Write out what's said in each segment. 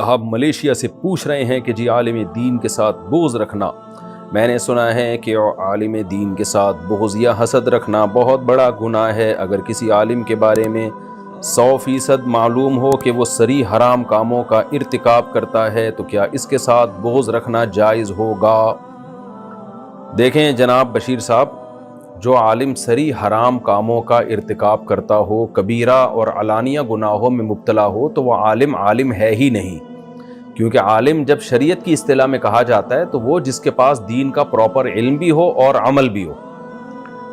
صاحب ملیشیا سے پوچھ رہے ہیں کہ جی عالم دین کے ساتھ بغض رکھنا، میں نے سنا ہے کہ عالم دین کے ساتھ بغض یا حسد رکھنا بہت بڑا گناہ ہے۔ اگر کسی عالم کے بارے میں 100% معلوم ہو کہ وہ صریح حرام کاموں کا ارتکاب کرتا ہے تو کیا اس کے ساتھ بغض رکھنا جائز ہوگا؟ دیکھیں جناب بشیر صاحب، جو عالم صریح حرام کاموں کا ارتکاب کرتا ہو، کبیرہ اور علانیہ گناہوں میں مبتلا ہو، تو وہ عالم ہے ہی نہیں۔ کیونکہ عالم جب شریعت کی اصطلاح میں کہا جاتا ہے تو وہ جس کے پاس دین کا پراپر علم بھی ہو اور عمل بھی ہو۔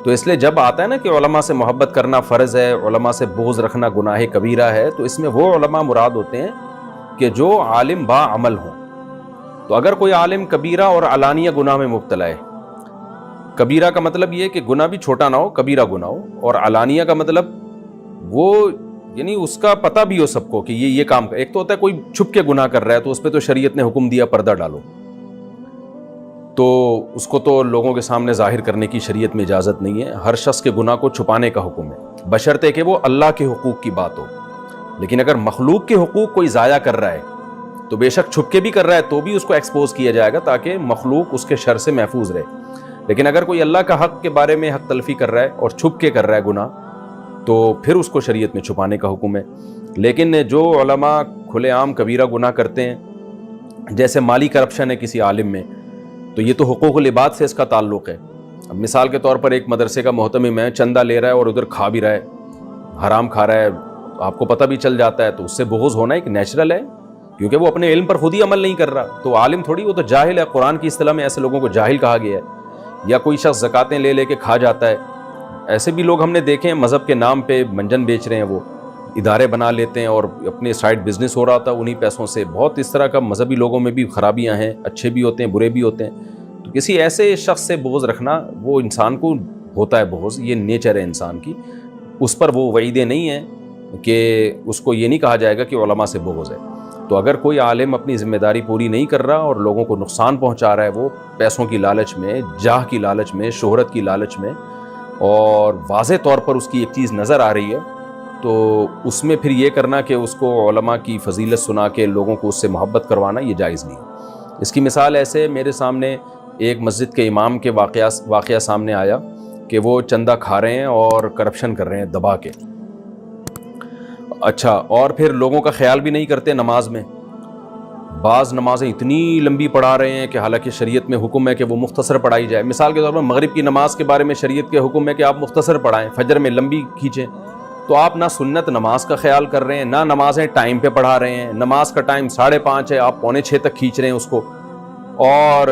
تو اس لیے جب آتا ہے نا کہ علماء سے محبت کرنا فرض ہے، علماء سے بغض رکھنا گناہ کبیرہ ہے، تو اس میں وہ علماء مراد ہوتے ہیں کہ جو عالم با عمل ہوں۔ تو اگر کوئی عالم کبیرہ اور علانیہ گناہ میں مبتلا ہے، کبیرہ کا مطلب یہ کہ گناہ بھی چھوٹا نہ ہو، کبیرہ گناہ ہو، اور علانیہ کا مطلب وہ یعنی اس کا پتہ بھی ہو سب کو کہ یہ کام، ایک تو ہوتا ہے کوئی چھپ کے گناہ کر رہا ہے تو اس پہ تو شریعت نے حکم دیا پردہ ڈالو، تو اس کو تو لوگوں کے سامنے ظاہر کرنے کی شریعت میں اجازت نہیں ہے۔ ہر شخص کے گناہ کو چھپانے کا حکم ہے، بشرطے کہ وہ اللہ کے حقوق کی بات ہو۔ لیکن اگر مخلوق کے حقوق کوئی ضائع کر رہا ہے تو بے شک چھپ کے بھی کر رہا ہے تو بھی اس کو ایکسپوز کیا جائے گا تاکہ مخلوق اس کے شر سے محفوظ رہے۔ لیکن اگر کوئی اللہ کا حق کے بارے میں حق تلفی کر رہا ہے اور چھپ کے کر رہا ہے گناہ، تو پھر اس کو شریعت میں چھپانے کا حکم ہے۔ لیکن جو علماء کھلے عام کبیرہ گناہ کرتے ہیں، جیسے مالی کرپشن ہے کسی عالم میں، تو یہ تو حقوق العباد سے اس کا تعلق ہے۔ اب مثال کے طور پر ایک مدرسے کا محتمم ہے، چندہ لے رہا ہے اور ادھر کھا بھی رہا ہے، حرام کھا رہا ہے، آپ کو پتہ بھی چل جاتا ہے، تو اس سے بغض ہونا ایک نیچرل ہے، کیونکہ وہ اپنے علم پر خود ہی عمل نہیں کر رہا۔ تو عالم تھوڑی، وہ تو جاہل ہے، قرآن کی اصطلاح میں ایسے لوگوں کو جاہل کہا گیا ہے۔ یا کوئی شخص زکاتیں لے کے کھا جاتا ہے، ایسے بھی لوگ ہم نے دیکھے ہیں، مذہب کے نام پہ منجن بیچ رہے ہیں، وہ ادارے بنا لیتے ہیں اور اپنے سائڈ بزنس ہو رہا تھا انہی پیسوں سے۔ بہت اس طرح کا مذہبی لوگوں میں بھی خرابیاں ہیں، اچھے بھی ہوتے ہیں، برے بھی ہوتے ہیں۔ تو کسی ایسے شخص سے بغض رکھنا، وہ انسان کو ہوتا ہے بغض، یہ نیچر ہے انسان کی، اس پر وہ وعیدیں نہیں ہیں کہ اس کو یہ نہیں کہا جائے گا کہ علماء سے بغض ہے۔ تو اگر کوئی عالم اپنی ذمہ داری پوری نہیں کر رہا اور لوگوں کو نقصان پہنچا رہا ہے، وہ پیسوں کی لالچ میں، جاہ کی لالچ میں، شہرت کی لالچ میں، اور واضح طور پر اس کی ایک چیز نظر آ رہی ہے، تو اس میں پھر یہ کرنا کہ اس کو علماء کی فضیلت سنا کے لوگوں کو اس سے محبت کروانا، یہ جائز نہیں ہے۔ اس کی مثال ایسے میرے سامنے ایک مسجد کے امام کے واقعہ سامنے آیا کہ وہ چندہ کھا رہے ہیں اور کرپشن کر رہے ہیں دبا کے۔ اچھا، اور پھر لوگوں کا خیال بھی نہیں کرتے نماز میں۔ بعض نمازیں اتنی لمبی پڑھا رہے ہیں کہ حالانکہ شریعت میں حکم ہے کہ وہ مختصر پڑھائی جائے۔ مثال کے طور پر مغرب کی نماز کے بارے میں شریعت کے حکم ہے کہ آپ مختصر پڑھائیں، فجر میں لمبی کھینچیں۔ تو آپ نہ سنت نماز کا خیال کر رہے ہیں، نہ نمازیں ٹائم پہ پڑھا رہے ہیں۔ نماز کا ٹائم 5:30 ہے، آپ 5:45 تک کھینچ رہے ہیں اس کو۔ اور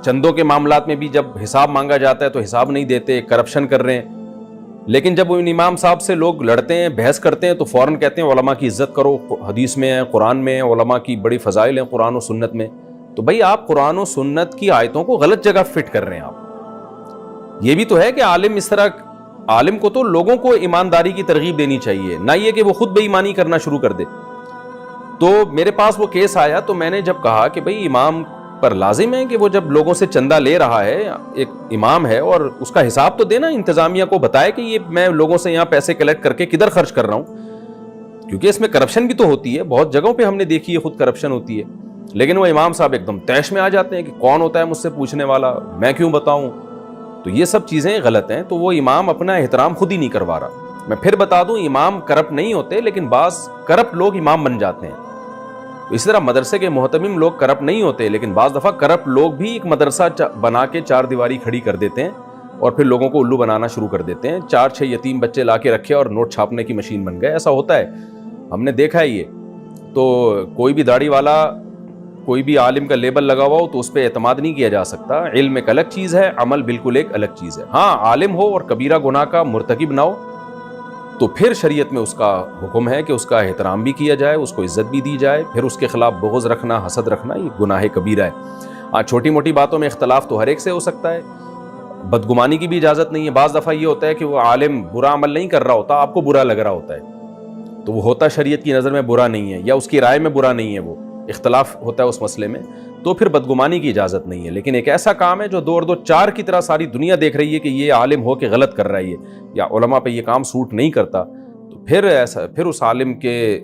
چندوں کے معاملات میں بھی جب حساب مانگا جاتا ہے تو حساب نہیں دیتے، کرپشن کر رہے ہیں۔ لیکن جب ان امام صاحب سے لوگ لڑتے ہیں، بحث کرتے ہیں، تو فوراً کہتے ہیں علماء کی عزت کرو، حدیث میں ہے، قرآن میں ہے، علماء کی بڑی فضائل ہیں قرآن و سنت میں۔ تو بھائی آپ قرآن و سنت کی آیتوں کو غلط جگہ فٹ کر رہے ہیں۔ آپ یہ بھی تو ہے کہ عالم اس طرح، عالم کو تو لوگوں کو ایمانداری کی ترغیب دینی چاہیے، نہ یہ کہ وہ خود بے ایمانی کرنا شروع کر دے۔ تو میرے پاس وہ کیس آیا تو میں نے جب کہا کہ بھائی امام پر لازم ہے کہ وہ جب لوگوں سے چندہ لے رہا ہے، ایک امام ہے، اور اس کا حساب تو دینا، انتظامیہ کو بتائے کہ یہ میں لوگوں سے یہاں پیسے کلیکٹ کر کے کدھر خرچ کر رہا ہوں، کیونکہ اس میں کرپشن بھی تو ہوتی ہے، بہت جگہوں پہ ہم نے دیکھی ہے خود کرپشن ہوتی ہے۔ لیکن وہ امام صاحب ایک دم طیش میں آ جاتے ہیں کہ کون ہوتا ہے مجھ سے پوچھنے والا، میں کیوں بتاؤں۔ تو یہ سب چیزیں غلط ہیں، تو وہ امام اپنا احترام خود ہی نہیں کروا رہا۔ میں پھر بتا دوں، امام کرپٹ نہیں ہوتے، لیکن بعض کرپٹ لوگ امام بن جاتے ہیں۔ اس طرح مدرسے کے محتمم لوگ کرپٹ نہیں ہوتے، لیکن بعض دفعہ کرپٹ لوگ بھی ایک مدرسہ بنا کے 4 دیواری کھڑی کر دیتے ہیں اور پھر لوگوں کو الو بنانا شروع کر دیتے ہیں۔ 4-6 یتیم بچے لا کے رکھے اور نوٹ چھاپنے کی مشین بن گئے، ایسا ہوتا ہے، ہم نے دیکھا ہے یہ۔ تو کوئی بھی داڑھی والا، کوئی بھی عالم کا لیبل لگا ہوا ہو تو اس پہ اعتماد نہیں کیا جا سکتا۔ علم ایک الگ چیز ہے، عمل بالکل ایک الگ چیز ہے۔ ہاں، عالم ہو اور کبیرہ گناہ کا مرتکب نہ ہو تو پھر شریعت میں اس کا حکم ہے کہ اس کا احترام بھی کیا جائے، اس کو عزت بھی دی جائے۔ پھر اس کے خلاف بغض رکھنا، حسد رکھنا، یہ گناہ کبیرہ ہے۔ ہاں، چھوٹی موٹی باتوں میں اختلاف تو ہر ایک سے ہو سکتا ہے، بدگمانی کی بھی اجازت نہیں ہے۔ بعض دفعہ یہ ہوتا ہے کہ وہ عالم برا عمل نہیں کر رہا ہوتا، آپ کو برا لگ رہا ہوتا ہے، تو وہ ہوتا شریعت کی نظر میں برا نہیں ہے، یا اس کی رائے میں برا نہیں ہے، وہ اختلاف ہوتا ہے اس مسئلے میں، تو پھر بدگمانی کی اجازت نہیں ہے۔ لیکن ایک ایسا کام ہے جو 2 اور 2 4 کی طرح ساری دنیا دیکھ رہی ہے کہ یہ عالم ہو کے غلط کر رہا ہے، یہ یا علماء پہ یہ کام سوٹ نہیں کرتا، تو پھر اس عالم کے